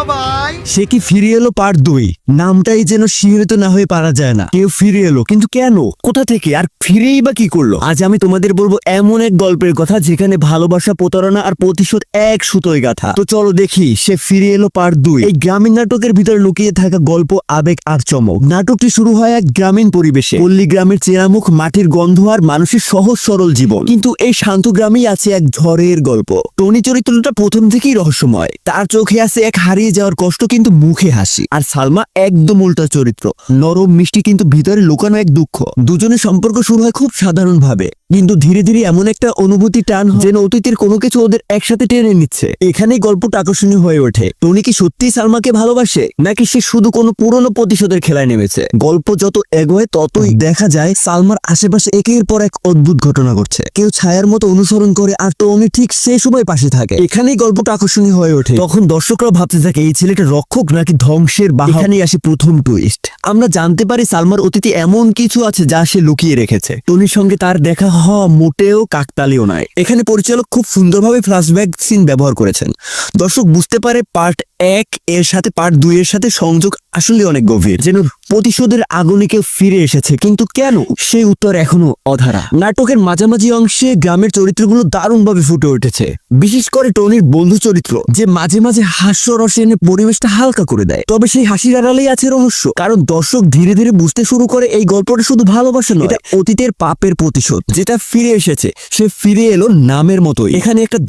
সবাই। সে কি ফিরে এলো পার্ট 2? নামটাই যেন শিহরিত না হয়ে পারা যায় না। কেউ ফিরে এলো, কিন্তু কেন, কোথা থেকে, আর ফিরেই বা কি করলো? আজ আমি তোমাদের বলবো এমন এক গল্পের কথা যেখানে ভালোবাসা, প্রতারণা আর প্রতিশোধ এক সুতোয় গাথা। তো চলো দেখি সে ফিরে এলো পার্ট 2। এই গ্রামীণ নাটকের ভিতরে লুকিয়ে থাকা গল্প, আবেগ আর চমক। নাটকটি শুরু হয় এক গ্রামীণ পরিবেশে। পল্লী গ্রামের চেরামুখ, মাটির গন্ধ আর মানুষের সহজ সরল জীবন। কিন্তু এই শান্ত গ্রামেই আছে এক ঝড়ের গল্প। টনি চরিত্রটা প্রথম থেকেই রহস্যময়। তার চোখে আছে এক হারিয়ে যাওয়ার কষ্ট, কিন্তু মুখে হাসি। আর সালমা একদম উল্টা চরিত্র, নরম মিষ্টি কিন্তু ভিতরে লুকানো এক দুঃখ। দুজনের সম্পর্ক শুরু হয় খুব সাধারণ ভাবে, কিন্তু ধীরে ধীরে এমন একটা অনুভূতি টান হয় যেন অতীতের কোনো কিছু ওদের একসাথে টেনে নিচ্ছে। এখানেই গল্পটা আকর্ষণীয় হয়ে ওঠে। টনি কি সত্যিই সালমাকে ভালোবাসে, নাকি সে শুধু কোনো পুরনো প্রতিশোধের খেলায় নেমেছে? গল্প যত এগোয় ততই দেখা যায় সালমার আশেপাশে একের পর এক অদ্ভুত ঘটনা ঘটছে। কেউ ছায়ার মতো অনুসরণ করে, আর টনি ঠিক সে সময় পাশে থাকে। এখানেই গল্পটা আকর্ষণীয় হয়ে ওঠে। তখন দর্শকরা ভাবতে থাকে এই ছেলেটা রক্ষক নাকি ধ্বংসের বাহক। এখানেই আসে প্রথম টুইস্ট। আমরা জানতে পারি সালমার অতীতে এমন কিছু আছে যা সে লুকিয়ে রেখেছে। টনির সঙ্গে তার দেখা হওয়া মোটেও কাকতালীয় নয়। এখানে পরিচালক খুব সুন্দরভাবে ফ্ল্যাশব্যাক সিন ব্যবহার করেছেন। দর্শক বুঝতে পারে পার্ট 1 এর সাথে পার্ট 2 এর সাথে সংযোগ আসলে অনেক গভীর। যেন প্রতিশোধের আগুনে কেউ ফিরে এসেছে, কিন্তু কেন, সেই উত্তর এখনো অধারা। নাটকের মাঝামাঝি অংশে গ্রামের চরিত্রগুলো দারুণভাবে ফুটে উঠেছে। বিশেষ করে টনির বন্ধু চরিত্র, যে মাঝে মাঝে হাস্যরসে এনে পরিবেশটা হালকা করে দেয়। তবে সেই হাসির আড়ালেই আছে রহস্য, কারণ দর্শক ধীরে ধীরে বুঝতে শুরু করে এই গল্পটা শুধু ভালোবাসা নয়, এটা অতীতের পাপের প্রতিশোধ। যেটা ফিরে এসেছে, সে ফিরে এলো নামের মতোই। এখানে একটা